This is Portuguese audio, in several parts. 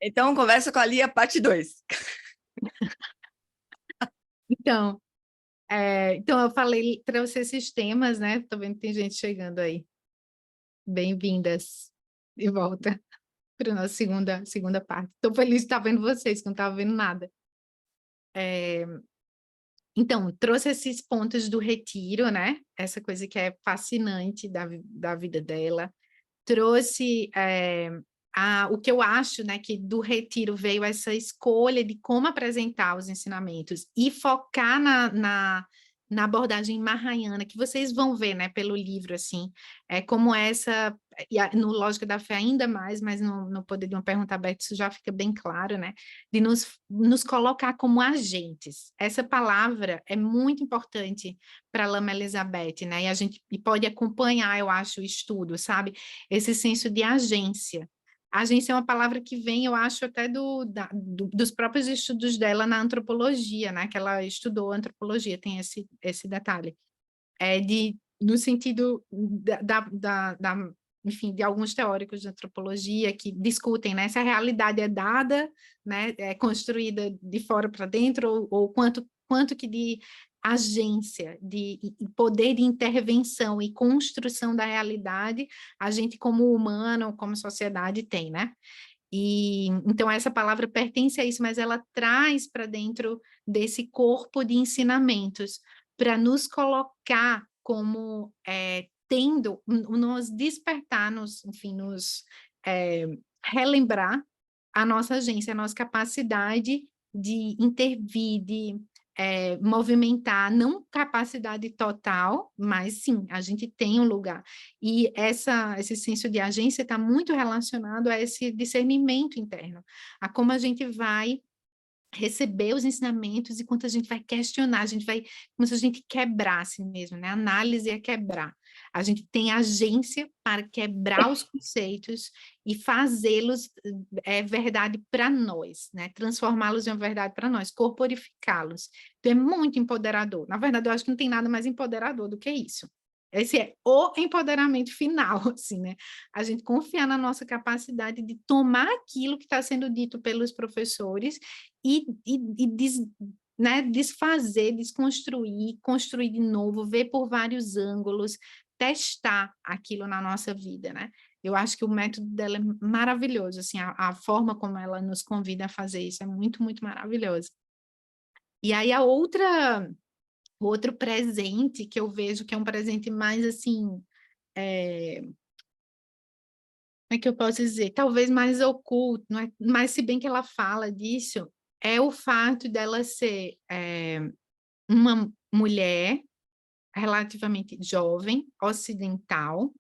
Então, conversa com a Lia, parte 2. Então, então eu falei, trouxe esses temas, né? Tô vendo que tem gente chegando aí. Bem-vindas de volta para a nossa segunda parte. Estou feliz de estar vendo vocês, que não estava vendo nada. Então, trouxe esses pontos do retiro, né? Essa coisa que é fascinante da vida dela. Trouxe o que eu acho, né, que do retiro veio essa escolha de como apresentar os ensinamentos e focar na abordagem mahayana, que vocês vão ver, né, pelo livro, assim, como essa, no Lógica da Fé ainda mais, mas no Poder de uma Pergunta Aberta isso já fica bem claro, né, de nos colocar como agentes. Essa palavra é muito importante para a Lama Elizabeth, né, e a gente pode acompanhar, eu acho, o estudo, sabe? Esse senso de agência. Agência é uma palavra que vem, eu acho, até dos próprios estudos dela na antropologia, né? Que ela estudou antropologia, tem esse detalhe. No sentido enfim, de alguns teóricos de antropologia que discutem, né? Se a realidade é dada, né? É construída de fora para dentro, ou quanto que de agência, de poder de intervenção e construção da realidade, a gente como humano, como sociedade tem, né? E então essa palavra pertence a isso, mas ela traz para dentro desse corpo de ensinamentos para nos colocar como tendo, nos despertar, enfim, relembrar a nossa agência, a nossa capacidade de intervir, de movimentar, não capacidade total, mas sim, a gente tem um lugar. E esse senso de agência está muito relacionado a esse discernimento interno, a como a gente vai receber os ensinamentos e quanto a gente vai questionar, como se a gente quebrasse mesmo, né? A análise é quebrar. A gente tem agência para quebrar os conceitos e fazê-los verdade para nós, né? Transformá-los em uma verdade para nós, corporificá-los. Então é muito empoderador. Na verdade, eu acho que não tem nada mais empoderador do que isso. Esse é o empoderamento final, assim, né? A gente confiar na nossa capacidade de tomar aquilo que está sendo dito pelos professores né, desfazer, desconstruir, construir de novo, ver por vários ângulos, testar aquilo na nossa vida, né? Eu acho que o método dela é maravilhoso, assim, a forma como ela nos convida a fazer isso é muito, muito maravilhosa. E aí o outro presente que eu vejo que é um presente mais, assim, como é que eu posso dizer? Talvez mais oculto, não é? Mas se bem que ela fala disso, é o fato dela ser uma mulher relativamente jovem, ocidental,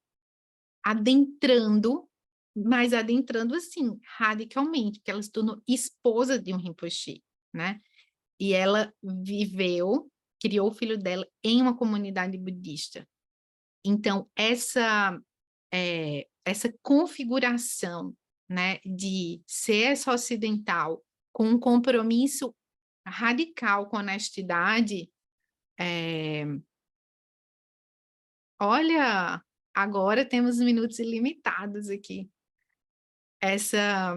adentrando, mas adentrando assim, radicalmente, porque ela se tornou esposa de um Rinpoche, né? E ela criou o filho dela em uma comunidade budista. Então, essa configuração, né, de ser essa ocidental com um compromisso radical com a honestidade, olha, agora temos minutos ilimitados aqui. Essa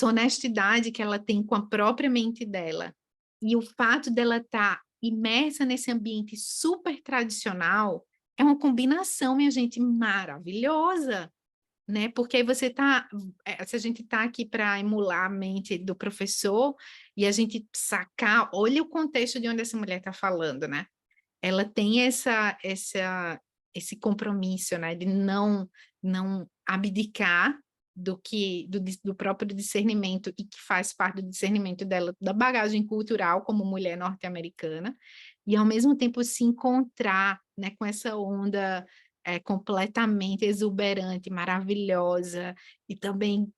honestidade que ela tem com a própria mente dela e o fato dela estar imersa nesse ambiente super tradicional é uma combinação, minha gente, maravilhosa, né? Porque aí se a gente está aqui para emular a mente do professor e a gente sacar, olha o contexto de onde essa mulher está falando, né? Ela tem esse compromisso, né, de não abdicar do próprio discernimento e que faz parte do discernimento dela, da bagagem cultural como mulher norte-americana, e ao mesmo tempo se encontrar, né, com essa onda completamente exuberante, maravilhosa e também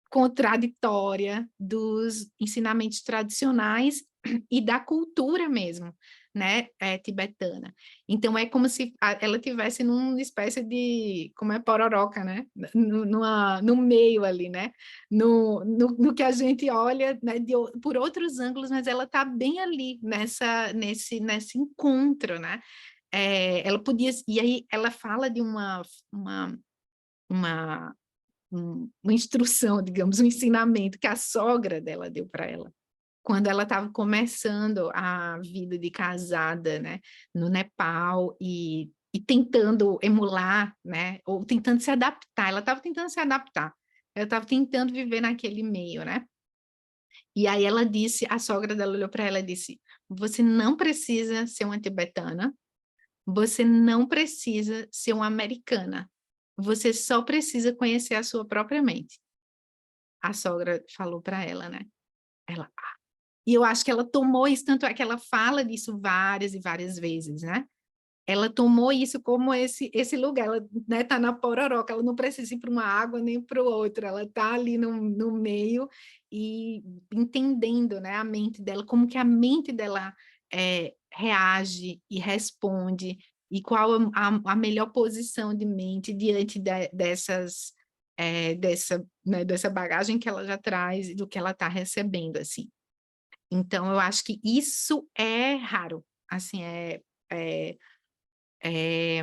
contraditória dos ensinamentos tradicionais e da cultura mesmo, né, tibetana. Então é como se ela tivesse numa espécie de, como é pororoca, né, no meio ali, né, no que a gente olha, né, por outros ângulos, mas ela está bem ali nesse encontro, né. Ela podia, e aí ela fala de uma uma instrução, digamos, um ensinamento que a sogra dela deu para ela, quando ela estava começando a vida de casada, né, no Nepal e tentando emular, né, ou tentando se adaptar. Ela estava tentando se adaptar, ela estava tentando viver naquele meio, né? E aí ela disse, a sogra dela olhou para ela e disse: você não precisa ser uma tibetana, você não precisa ser uma americana, você só precisa conhecer a sua própria mente. A sogra falou para ela, né? Ela, e eu acho que ela tomou isso, tanto é que ela fala disso várias e várias vezes, né? Ela tomou isso como esse lugar, ela, né, tá na pororoca, ela não precisa ir para uma água nem para o outro, ela tá ali no meio e entendendo, né, a mente dela, como que a mente dela reage e responde, e qual a melhor posição de mente diante dessa bagagem que ela já traz e do que ela está recebendo, assim. Então, eu acho que isso é raro, assim, é, é, é,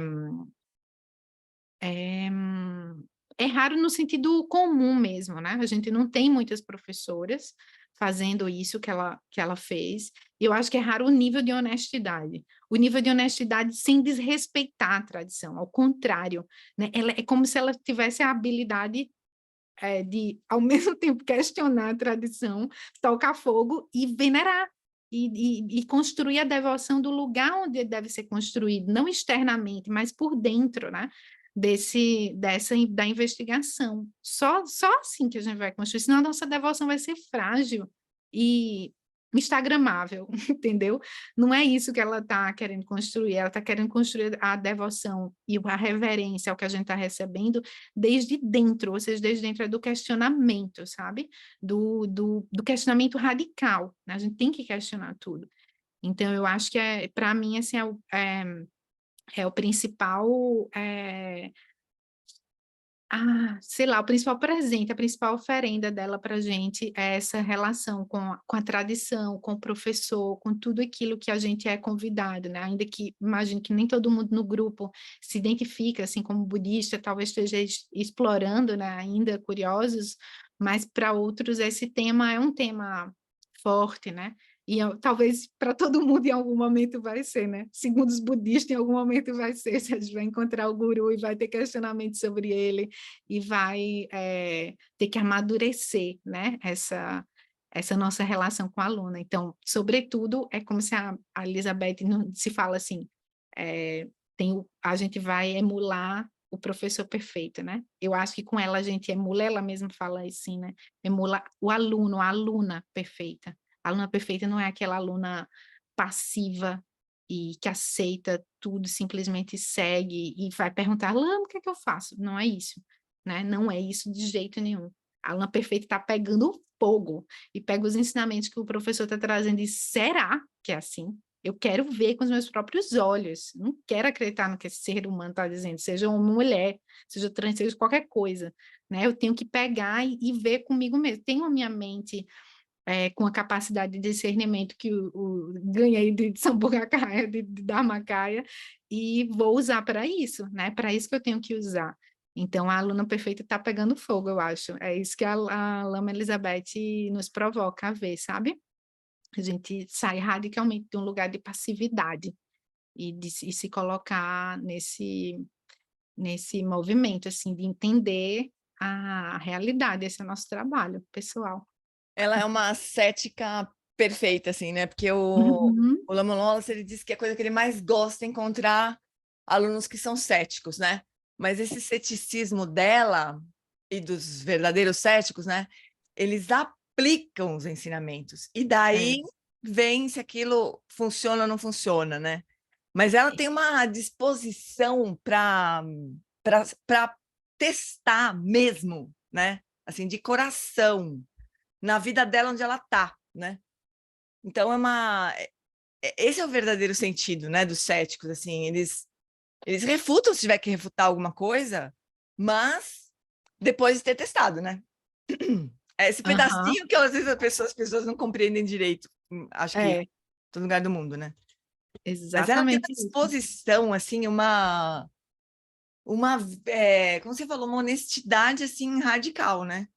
é raro no sentido comum mesmo, né? A gente não tem muitas professoras fazendo isso que ela fez, e eu acho que é raro o nível de honestidade. O nível de honestidade sem desrespeitar a tradição, ao contrário, né? Ela, é como se ela tivesse a habilidade de, ao mesmo tempo, questionar a tradição, tocar fogo e venerar. E construir a devoção do lugar onde deve ser construído, não externamente, mas por dentro, né? Da investigação. Só assim que a gente vai construir, senão a nossa devoção vai ser frágil e instagramável, entendeu? Não é isso que ela está querendo construir, ela está querendo construir a devoção e a reverência ao que a gente está recebendo desde dentro, ou seja, desde dentro do questionamento, sabe? Do questionamento radical, né? A gente tem que questionar tudo. Então, eu acho que, para mim, assim, é o principal, sei lá, o principal presente, a principal oferenda dela para a gente é essa relação com a tradição, com o professor, com tudo aquilo que a gente é convidado, né? Ainda que, imagino que nem todo mundo no grupo se identifica, assim, como budista, talvez esteja explorando, né, ainda curiosos, mas para outros esse tema é um tema forte, né? E talvez para todo mundo em algum momento vai ser, né? Segundo os budistas, em algum momento vai ser, se a gente vai encontrar o guru e vai ter questionamento sobre ele, e vai ter que amadurecer, né, essa nossa relação com a aluna. Então, sobretudo, é como se a Elizabeth não, se fala assim, a gente vai emular o professor perfeito, né? Eu acho que com ela a gente emula, ela mesma fala assim, né? Emula o aluno, a aluna perfeita. A aluna perfeita não é aquela aluna passiva e que aceita tudo, simplesmente segue e vai perguntar, Lama, o que é que eu faço? Não é isso, né? Não é isso de jeito nenhum. A aluna perfeita está pegando fogo e pega os ensinamentos que o professor está trazendo e será que é assim? Eu quero ver com os meus próprios olhos, não quero acreditar no que esse ser humano está dizendo, seja uma mulher, seja trans, seja qualquer coisa, né? Eu tenho que pegar e ver comigo mesmo. Tenho a minha mente com a capacidade de discernimento que ganhei de Sambucacaya, de Dharmakaya, e vou usar para isso, né? Para isso que eu tenho que usar. Então, a aluna perfeita está pegando fogo, eu acho. É isso que a Lama Elizabeth nos provoca a ver, sabe? A gente sai radicalmente de um lugar de passividade e se colocar nesse movimento, assim, de entender a realidade. Esse é o nosso trabalho pessoal. Ela é uma cética perfeita, assim, né? Porque Uhum. o Lama Wallace, ele diz que a coisa que ele mais gosta é encontrar alunos que são céticos, né? Mas esse ceticismo dela e dos verdadeiros céticos, né? Eles aplicam os ensinamentos. E daí vem se aquilo funciona ou não funciona, né? Mas ela tem uma disposição para testar mesmo, né? Assim, de coração, na vida dela onde ela tá, né? Então esse é o verdadeiro sentido, né, dos céticos, assim, eles refutam se tiver que refutar alguma coisa, mas depois de ter testado, né? É esse Aham. pedacinho que às vezes as pessoas não compreendem direito, acho que em todo lugar do mundo, né? Mas ela tem uma Exatamente isso. disposição, assim, uma como você falou, uma honestidade, assim, radical, né?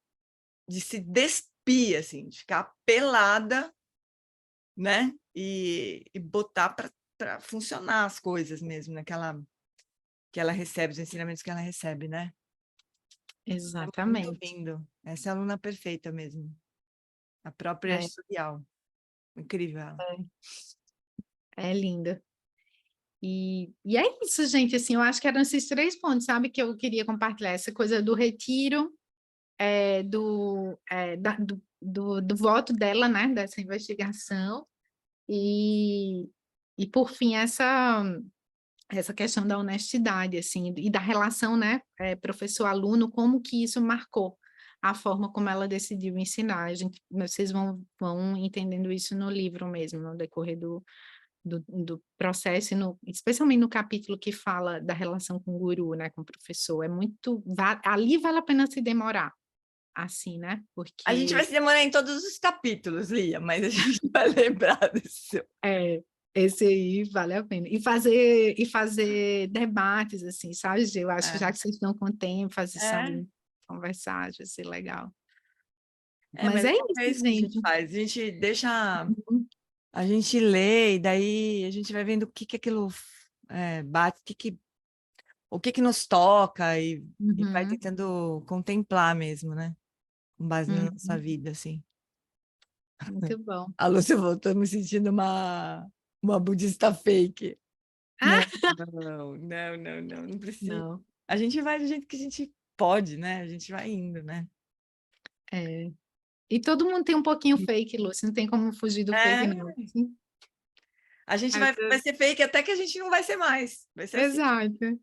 De se despir, assim, de ficar pelada, né? E botar para funcionar as coisas mesmo, né? Que ela recebe, os ensinamentos que ela recebe, né? É muito Exatamente. lindo. Essa é a aluna perfeita mesmo. A própria É, Estudial. Incrível ela. é linda. E é isso, gente, assim, eu acho que eram esses 3 pontos, sabe, que eu queria compartilhar, essa coisa do retiro, do voto dela, né, dessa investigação, e, e por fim, essa questão da honestidade, assim, e da relação, né, professor-aluno, como que isso marcou a forma como ela decidiu ensinar. Vocês vão entendendo isso no livro mesmo, no decorrer do processo, especialmente no capítulo que fala da relação com o guru, né, com o professor. Ali vale a pena se demorar, assim, né? A gente vai Porque se demorar em todos os capítulos, Lia, mas a gente vai lembrar desse. esse aí vale a pena. E fazer debates, assim, sabe, Gê? Eu acho que já que vocês estão com tempo, fazer, É, sabe, conversar, vai ser legal. mas Mas é é isso, isso que a gente gente. faz. A gente deixa, a gente lê, e daí a gente vai vendo o que que aquilo bate, o que que nos toca, e vai Uhum, tentando contemplar mesmo, né? Com base na nossa uhum. vida, assim. Muito bom. A Lúcia voltou me sentindo uma budista fake. Não, não precisa. Não. A gente vai do jeito que a gente pode, né? A gente vai indo, né? É. E todo mundo tem um pouquinho fake, Lúcia, não tem como fugir do fake, É, não. a gente Aí vai ser fake até que a gente não vai ser mais. Vai ser assim. Exato.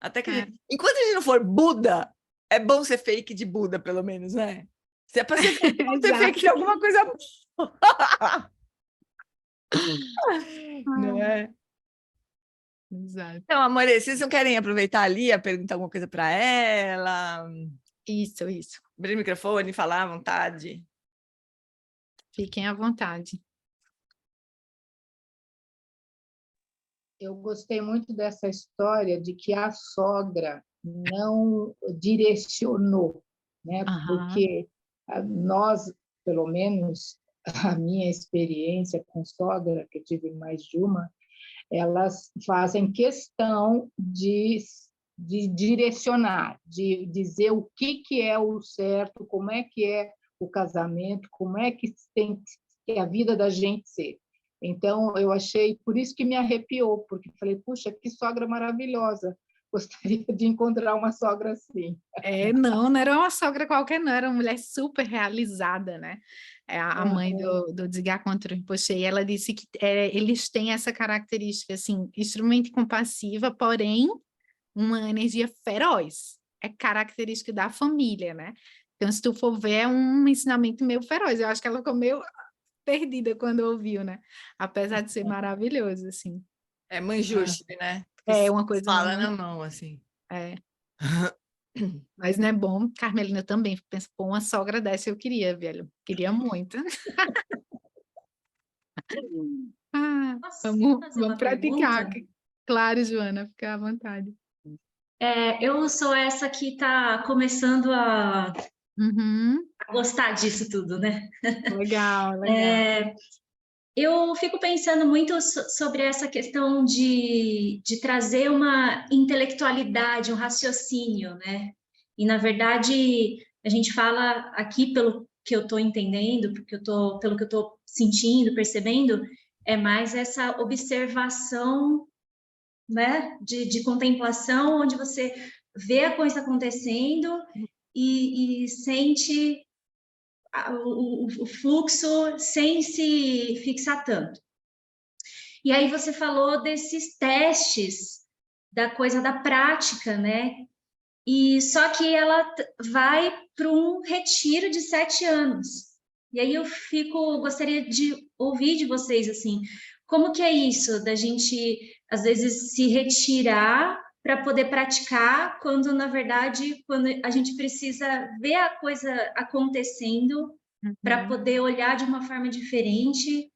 Até que É. enquanto a gente não for Buda, é bom ser fake de Buda, pelo menos, né? Se é para ser fake, vamos ser fake Exato. de alguma coisa boa. Não Ah, é? exato. Então, amor, vocês não querem aproveitar ali a perguntar alguma coisa para ela? Isso, isso. Abrir o microfone, falar à vontade. Fiquem à vontade. Eu gostei muito dessa história de que a sogra não direcionou, né? Aham. Porque nós, pelo menos a minha experiência com sogra, que eu tive mais de uma, elas fazem questão de direcionar, de dizer o que é o certo, como é que é o casamento, como é que tem que a vida da gente ser. Então, eu achei, por isso que me arrepiou, porque falei, puxa, que sogra maravilhosa, gostaria de encontrar uma sogra assim. Não era uma sogra qualquer, não, era uma mulher super realizada, né? A mãe Uhum. do Edgar contra o Rinpoche, e ela disse que eles têm essa característica, assim, extremamente compassiva, porém, uma energia feroz. É característica da família, né? Então, se tu for ver, é um ensinamento meio feroz. Eu acho que ela ficou meio perdida quando ouviu, né? Apesar de ser maravilhoso, assim. É manjuste, né? Que É uma coisa fala na muito... mão, assim. É, mas não é bom. Carmelina também pensa, pô, uma sogra dessa eu queria, velho. Queria muito. Posso Vamos, fazer vamos uma praticar. pergunta? Claro, Joana, fica à vontade. Eu sou essa que está começando a Uhum, gostar disso tudo, né? legal, legal. É, eu fico pensando muito sobre essa questão de trazer uma intelectualidade, um raciocínio, né? E, na verdade, a gente fala aqui, pelo que eu estou entendendo, pelo que eu estou sentindo, percebendo, é mais essa observação, né, de contemplação, onde você vê a coisa acontecendo e sente o fluxo sem se fixar tanto. E aí você falou desses testes, da coisa da prática, né? E só que ela vai para um retiro de 7 anos. E aí gostaria de ouvir de vocês assim, como que é isso da gente às vezes se retirar para poder praticar, quando na verdade quando a gente precisa ver a coisa acontecendo para Uhum. poder olhar de uma forma diferente,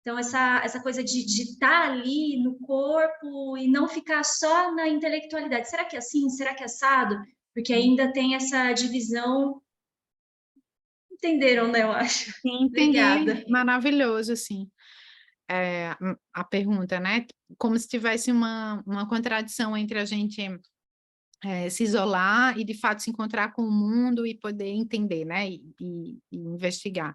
Então, essa coisa de estar ali no corpo e não ficar só na intelectualidade. Será que é assim? Será que é assado? Porque ainda tem essa divisão. Entenderam, né, eu acho. Entendi, Obrigada. maravilhoso, assim, a pergunta, né? Como se tivesse uma contradição entre a gente se isolar e, de fato, se encontrar com o mundo e poder entender, né? E investigar.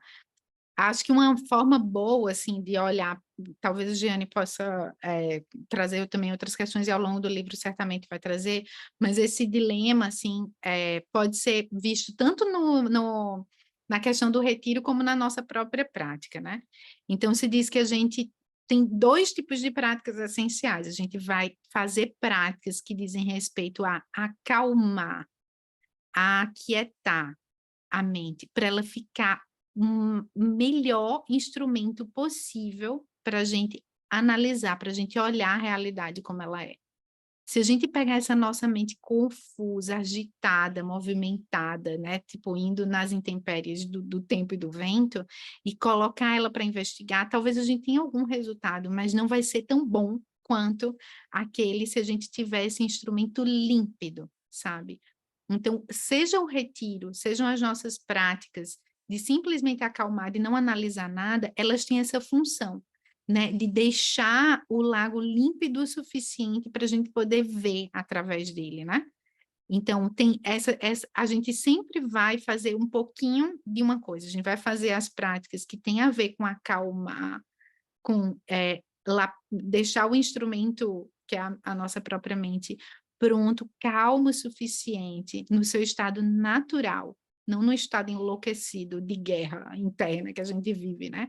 Acho que uma forma boa, assim, de olhar, talvez a Giane possa trazer também outras questões, e ao longo do livro certamente vai trazer, mas esse dilema, assim, pode ser visto tanto na questão do retiro como na nossa própria prática, né? Então, se diz que a gente tem 2 tipos de práticas essenciais. A gente vai fazer práticas que dizem respeito a acalmar, a aquietar a mente, para ela ficar um melhor instrumento possível para a gente analisar, para a gente olhar a realidade como ela é. Se a gente pegar essa nossa mente confusa, agitada, movimentada, né, tipo indo nas intempéries do tempo e do vento, e colocar ela para investigar, talvez a gente tenha algum resultado, mas não vai ser tão bom quanto aquele se a gente tivesse instrumento límpido, sabe? Então, seja o retiro, sejam as nossas práticas de simplesmente acalmar, de não analisar nada, elas têm essa função, né, de deixar o lago límpido o suficiente para a gente poder ver através dele, né? Então, tem a gente sempre vai fazer um pouquinho de uma coisa, a gente vai fazer as práticas que têm a ver com acalmar, com deixar o instrumento, que é a nossa própria mente, pronto, calmo o suficiente, no seu estado natural, não no estado enlouquecido de guerra interna que a gente vive, né?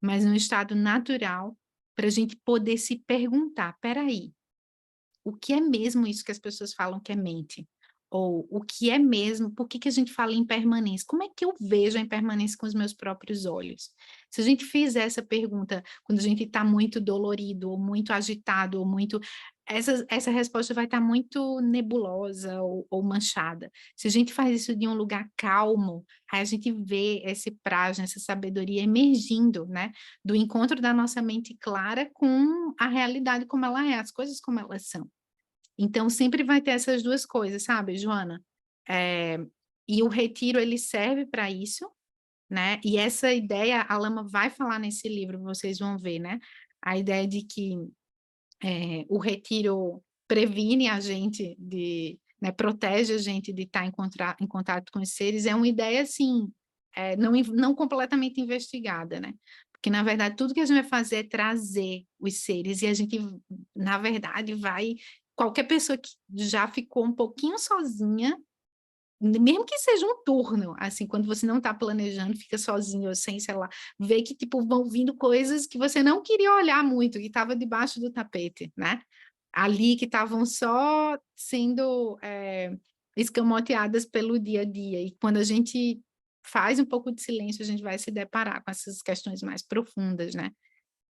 Mas no estado natural, para a gente poder se perguntar, peraí, o que é mesmo isso que as pessoas falam que é mente? Ou o que é mesmo, por que a gente fala em impermanência? Como é que eu vejo a impermanência com os meus próprios olhos? Se a gente fizer essa pergunta quando a gente está muito dolorido, ou muito agitado, ou muito... Essa resposta vai estar muito nebulosa ou manchada. Se a gente faz isso de um lugar calmo, aí a gente vê esse prazo, essa sabedoria emergindo, né? Do encontro da nossa mente clara com a realidade como ela é, as coisas como elas são. Então, sempre vai ter essas 2 coisas, sabe, Joana? E o retiro, ele serve para isso, né? E essa ideia, a Lama vai falar nesse livro, vocês vão ver, né? A ideia de que o retiro previne a gente né, protege a gente de estar em contato com os seres, é uma ideia, assim, não completamente investigada, né? Porque, na verdade, tudo que a gente vai fazer é trazer os seres, e a gente, na verdade, qualquer pessoa que já ficou um pouquinho sozinha, mesmo que seja um turno, assim, quando você não está planejando, fica sozinho, ou sem, sei lá, vê que, tipo, vão vindo coisas que você não queria olhar muito, que estava debaixo do tapete, né? Ali, que estavam só sendo escamoteadas pelo dia a dia, e quando a gente faz um pouco de silêncio, a gente vai se deparar com essas questões mais profundas, né?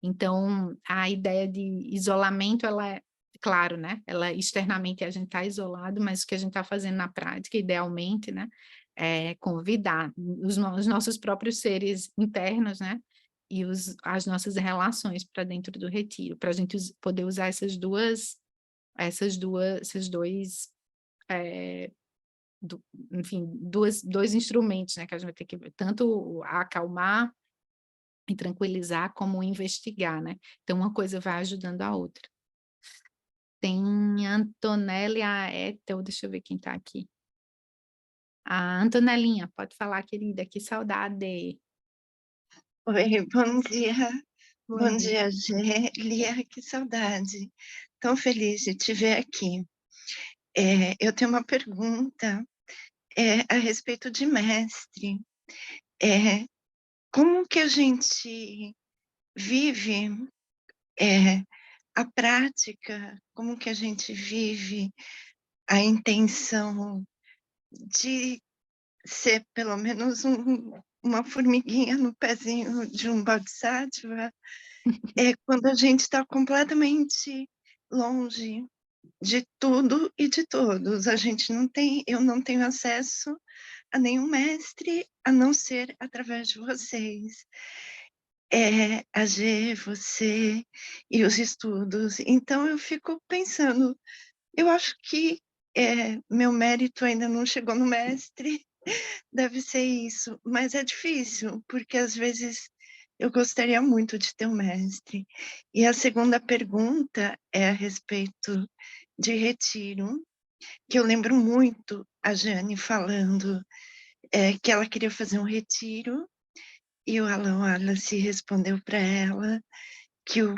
Então, a ideia de isolamento, ela é, claro, né? Ela externamente a gente está isolado, mas o que a gente está fazendo na prática, idealmente, né? É convidar os nossos próprios seres internos, né? E as nossas relações para dentro do retiro, para a gente poder usar esses dois, enfim, dois instrumentos, né? Que a gente vai ter que ver, tanto acalmar e tranquilizar como investigar, né? Então, uma coisa vai ajudando a outra. Tem a Antonella e a Ethel, deixa eu ver quem está aqui. A Antonelinha, pode falar, querida, que saudade. Oi, bom dia. Bom dia. dia, Gélia, que saudade. Tão feliz de te ver aqui. Eu tenho uma pergunta a respeito de mestre. Como que a gente vive a prática, como que a gente vive a intenção de ser pelo menos uma formiguinha no pezinho de um bodhisattva, quando a gente está completamente longe de tudo e de todos. Eu não tenho acesso a nenhum mestre, a não ser através de vocês. a G, você e os estudos. Então eu fico pensando, eu acho que meu mérito ainda não chegou no mestre, deve ser isso, mas é difícil, porque às vezes eu gostaria muito de ter um mestre. E a segunda pergunta é a respeito de retiro, que eu lembro muito a Jane falando que ela queria fazer um retiro, e o Alan Wallace respondeu para ela que o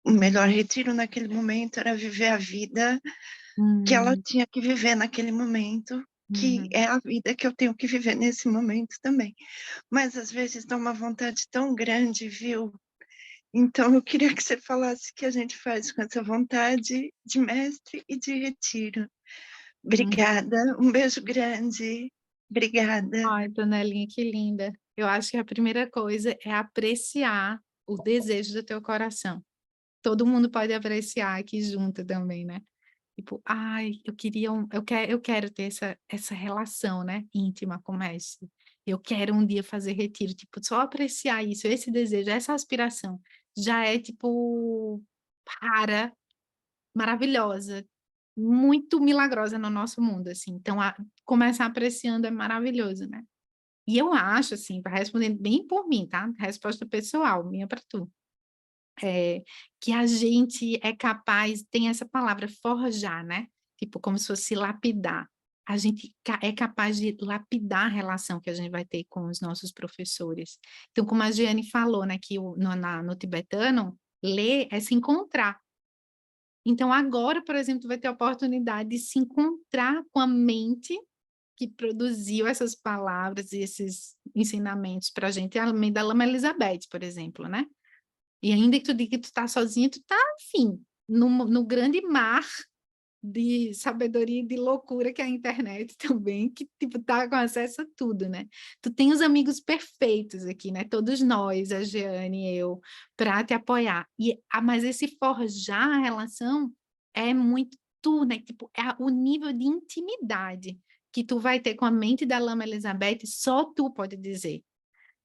melhor retiro naquele momento era viver a vida que ela tinha que viver naquele momento, que é a vida que eu tenho que viver nesse momento também. Mas às vezes dá uma vontade tão grande, viu? Então eu queria que você falasse o que a gente faz com essa vontade de mestre e de retiro. Obrigada, um beijo grande. Obrigada. Ai, Tonelinha, que linda. Eu acho que a primeira coisa é apreciar o desejo do teu coração. Todo mundo pode apreciar aqui junto também, né? Tipo, ai, eu quero ter essa relação, né, íntima com o mestre. Eu quero um dia fazer retiro, tipo, só apreciar isso, esse desejo, essa aspiração, já é, tipo, rara, maravilhosa, muito milagrosa no nosso mundo, assim. Então, começar apreciando é maravilhoso, né? E eu acho, assim, para responder bem por mim, tá? Resposta pessoal, minha para tu. Que a gente é capaz, tem essa palavra forjar, né? Tipo, como se fosse lapidar. A gente é capaz de lapidar a relação que a gente vai ter com os nossos professores. Então, como a Giane falou, né, que no tibetano, ler é se encontrar. Então, agora, por exemplo, tu vai ter a oportunidade de se encontrar com a mente que produziu essas palavras e esses ensinamentos para a gente, além da Lama Elizabeth, por exemplo, né? E ainda que tu diga que tu tá sozinha, tu tá, enfim, no grande mar de sabedoria e de loucura que é a internet também, que, tipo, tá com acesso a tudo, né? Tu tem os amigos perfeitos aqui, né? Todos nós, a Jeane e eu, para te apoiar. Mas esse forjar a relação é muito tu, né? Tipo, o nível de intimidade que tu vai ter com a mente da Lama Elizabeth, só tu pode dizer.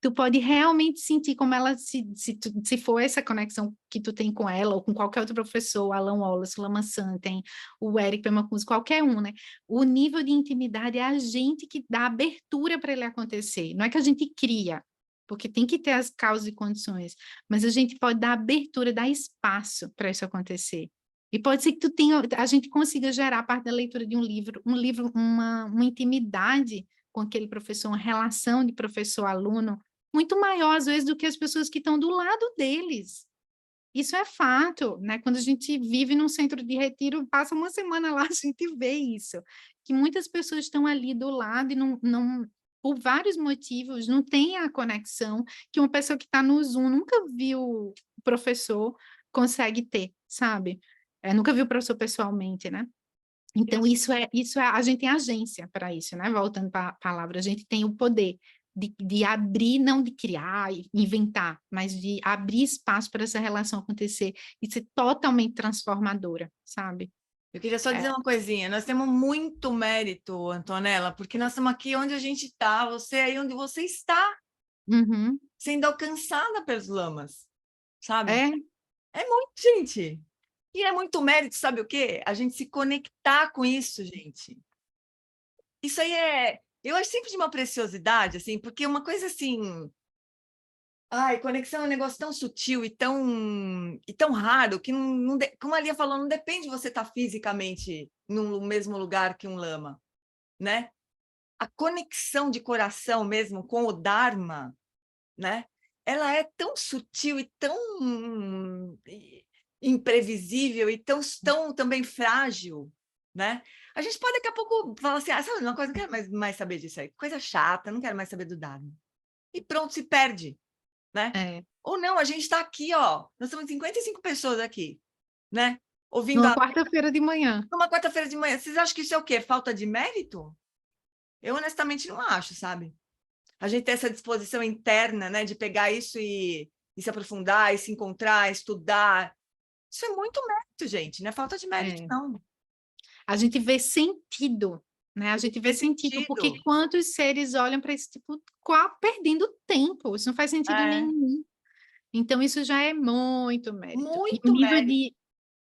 Tu pode realmente sentir como ela, se for essa conexão que tu tem com ela, ou com qualquer outro professor, Alan Wallace, Lama Santen, o Eric Pemacus, qualquer um, né? O nível de intimidade é a gente que dá abertura para ele acontecer. Não é que a gente cria, porque tem que ter as causas e condições, mas a gente pode dar abertura, dar espaço para isso acontecer. E pode ser que a gente consiga gerar, a parte da leitura de um livro, uma intimidade com aquele professor, uma relação de professor-aluno, muito maior, às vezes, do que as pessoas que estão do lado deles. Isso é fato, né? Quando a gente vive num centro de retiro, passa uma semana lá, a gente vê isso, que muitas pessoas estão ali do lado e por vários motivos, não tem a conexão que uma pessoa que está no Zoom nunca viu o professor consegue ter, sabe? Nunca viu o professor pessoalmente, né? Então, a gente tem agência para isso, né? Voltando para a palavra, a gente tem o poder de abrir, não de criar, inventar, mas de abrir espaço para essa relação acontecer e ser totalmente transformadora, sabe? Eu queria só dizer uma coisinha, nós temos muito mérito, Antonella, porque nós estamos aqui onde a gente está, você aí onde você está, sendo alcançada pelos lamas, sabe? É muito, gente. E é muito mérito, sabe o quê? A gente se conectar com isso, gente. Isso aí eu acho sempre de uma preciosidade, assim, porque uma coisa assim... Ai, conexão é um negócio tão sutil e tão raro que, como a Lia falou, não depende de você estar fisicamente no mesmo lugar que um lama, né? A conexão de coração mesmo com o Dharma, né? Ela é tão sutil e tão imprevisível e tão também frágil, né? A gente pode daqui a pouco falar assim, sabe uma coisa, não quero mais saber disso aí, coisa chata, não quero mais saber do Dharma. E pronto, se perde, né? Ou não, a gente está aqui, ó, nós estamos 55 pessoas aqui, né? Ouvindo Numa quarta-feira de manhã. Numa quarta-feira de manhã. Vocês acham que isso é o quê? Falta de mérito? Eu honestamente não acho, sabe? A gente tem essa disposição interna, né, de pegar isso e se aprofundar, e se encontrar, estudar. Isso é muito mérito, gente, não é falta de mérito, não. A gente vê sentido, né? A gente vê sentido, porque quantos seres olham para esse tipo, perdendo tempo, isso não faz sentido nenhum. Então, isso já é muito mérito. E o Muito nível mérito.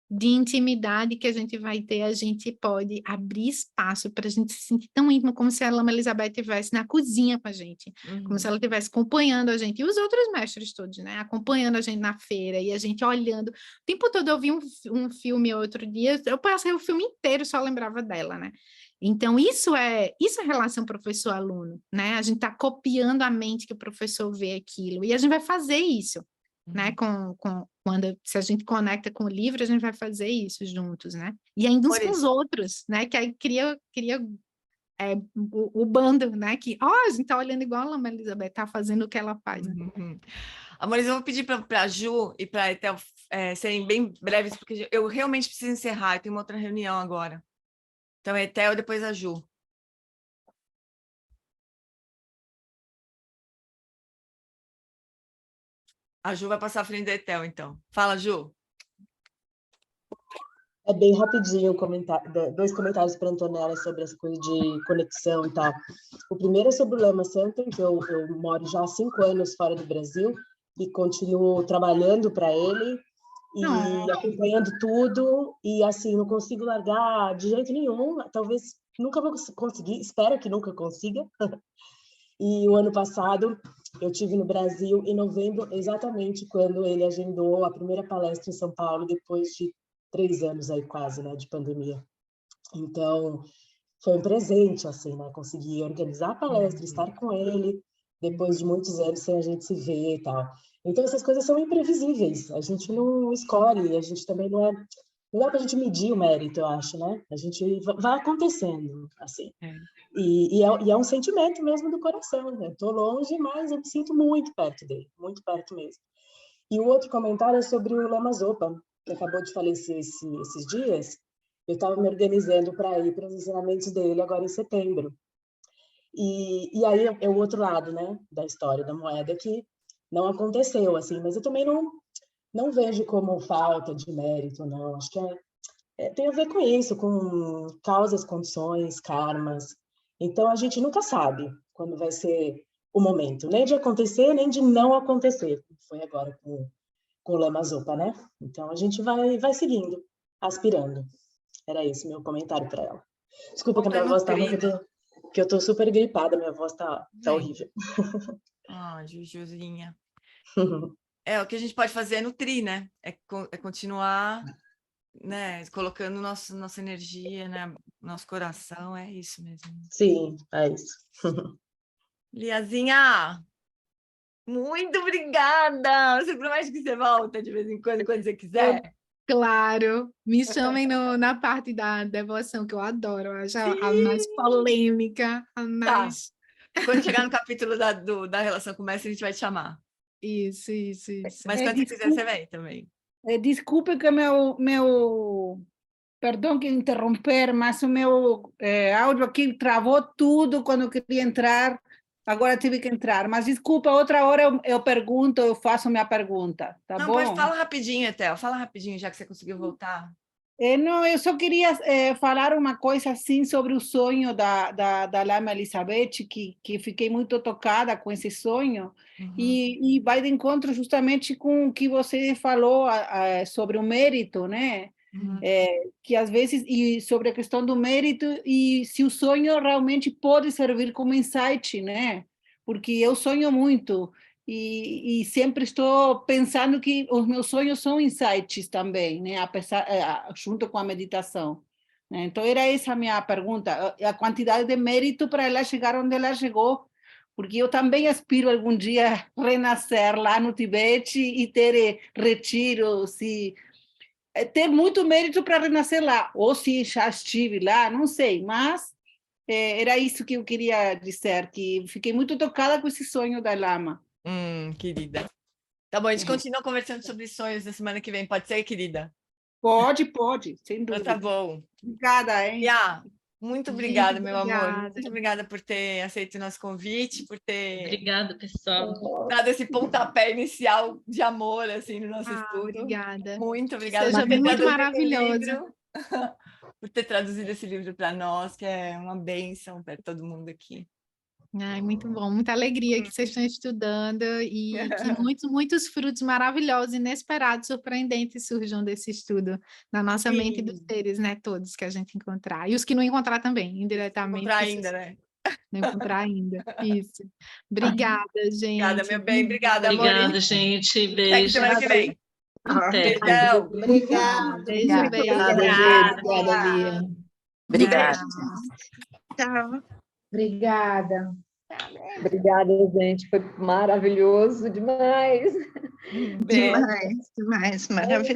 de intimidade que a gente vai ter, a gente pode abrir espaço para a gente se sentir tão íntimo, como se a Lama Elizabeth estivesse na cozinha com a gente, como se ela estivesse acompanhando a gente, e os outros mestres todos, né? Acompanhando a gente na feira, e a gente olhando. O tempo todo eu vi um filme outro dia, eu passei o filme inteiro, só lembrava dela, né? Então, isso é relação professor-aluno, né? A gente está copiando a mente que o professor vê aquilo, e a gente vai fazer isso, né? Se a gente conecta com o livro, a gente vai fazer isso juntos, né? E ainda uns Por com os isso. outros, né? Que aí cria o bando, né? Que, a gente tá olhando igual a Lama Elizabeth, tá fazendo o que ela faz, né? Amores, eu vou pedir para a Ju e para a Etel serem bem breves, porque eu realmente preciso encerrar, eu tenho uma outra reunião agora. Então, a Etel, depois a Ju. A Ju vai passar à frente da Etel, então. Fala, Ju. É bem rapidinho dois comentários para a Antonella sobre essa coisa de conexão e tal. O primeiro é sobre o Lama Center, que eu moro já há 5 anos fora do Brasil e continuo trabalhando para ele e acompanhando tudo, e assim, não consigo largar de jeito nenhum, talvez nunca vou conseguir, espero que nunca consiga. E o ano passado eu tive no Brasil, em novembro, exatamente quando ele agendou a primeira palestra em São Paulo, depois de 3 anos aí quase, né, de pandemia. Então, foi um presente, assim, né, conseguir organizar a palestra, estar com ele, depois de muitos anos sem a gente se ver e tal. Então, essas coisas são imprevisíveis, a gente não escolhe, a gente também não dá pra gente medir o mérito, eu acho, né? A gente vai acontecendo, assim. E é um sentimento mesmo do coração, né? Tô longe, mas eu me sinto muito perto dele, muito perto mesmo. E o outro comentário é sobre o Lama Zopa, que acabou de falecer esses dias. Eu estava me organizando para ir para os ensinamentos dele agora em setembro. E aí é o outro lado, né, da história da moeda, que não aconteceu, assim, mas eu também não vejo como falta de mérito, não. Acho que tem a ver com isso, com causas, condições, karmas. Então, a gente nunca sabe quando vai ser o momento, nem de acontecer, nem de não acontecer. Foi agora com o Lama Zopa, né? Então, a gente vai seguindo, aspirando. Era esse meu comentário para ela. Desculpa que a minha voz tá ruim, porque eu tô super gripada, minha voz tá horrível. Jujuzinha. O que a gente pode fazer é nutrir, né? É continuar, né, colocando nossa energia, né, nosso coração, é isso mesmo. Sim, é isso. Liazinha, muito obrigada! Você promete que você volta de vez em quando você quiser? Claro, me chamem na parte da devoção, que eu adoro, eu acho a mais polêmica, a mais... Tá. Quando chegar no capítulo da relação com o mestre, a gente vai te chamar. Isso. Mas quando você quiser, você vem também. Desculpe que perdão que interromper, mas o meu áudio aqui travou tudo quando eu queria entrar, agora tive que entrar. Mas desculpa, outra hora eu pergunto, eu faço minha pergunta, tá Não, bom? pode falar rapidinho, Etel. Fala rapidinho, já que você conseguiu voltar. Não, eu só queria falar uma coisa assim sobre o sonho da Lama Elizabeth, que fiquei muito tocada com esse sonho, e vai de encontro justamente com o que você falou sobre o mérito, né? Que às vezes, e sobre a questão do mérito, e se o sonho realmente pode servir como insight, né? Porque eu sonho muito, e sempre estou pensando que os meus sonhos são insights também, né? Junto com a meditação. Né? Então, era essa a minha pergunta, a quantidade de mérito para ela chegar onde ela chegou, porque eu também aspiro algum dia renascer lá no Tibete e ter retiros e ter muito mérito para renascer lá, ou se já estive lá, não sei, mas era isso que eu queria dizer, que fiquei muito tocada com esse sonho da Lama. Querida. Tá bom, a gente continua conversando sobre sonhos na semana que vem, pode ser, querida? Pode, sem Então dúvida. tá bom. Obrigada, hein? Muito obrigada, Gente, meu amor. obrigada. Muito obrigada por ter aceito o nosso convite, por ter Obrigada, pessoal. dado esse pontapé inicial de amor assim no nosso estudo. Obrigada. Muito obrigada Seja por ter muito traduzido esse maravilhosa. livro, por ter traduzido esse livro para nós, que é uma bênção para todo mundo aqui. Ai, muito bom, muita alegria que vocês estão estudando e que muitos frutos maravilhosos, inesperados, surpreendentes surjam desse estudo na nossa mente dos seres, né? Todos que a gente encontrar. E os que não encontrar também, indiretamente. Comprar ainda, né? Não encontrar ainda. Isso. Obrigada, gente. Obrigada, meu bem. Obrigada, amor. Obrigada, gente. Até Beijo. semana que vem. Até. Beijão. Obrigada. Beijo, beijo. Obrigada, Gê. Obrigada, Lia. Obrigada. Tchau. Obrigada. Obrigada, gente. Foi maravilhoso demais. Beijo. Demais, maravilhoso.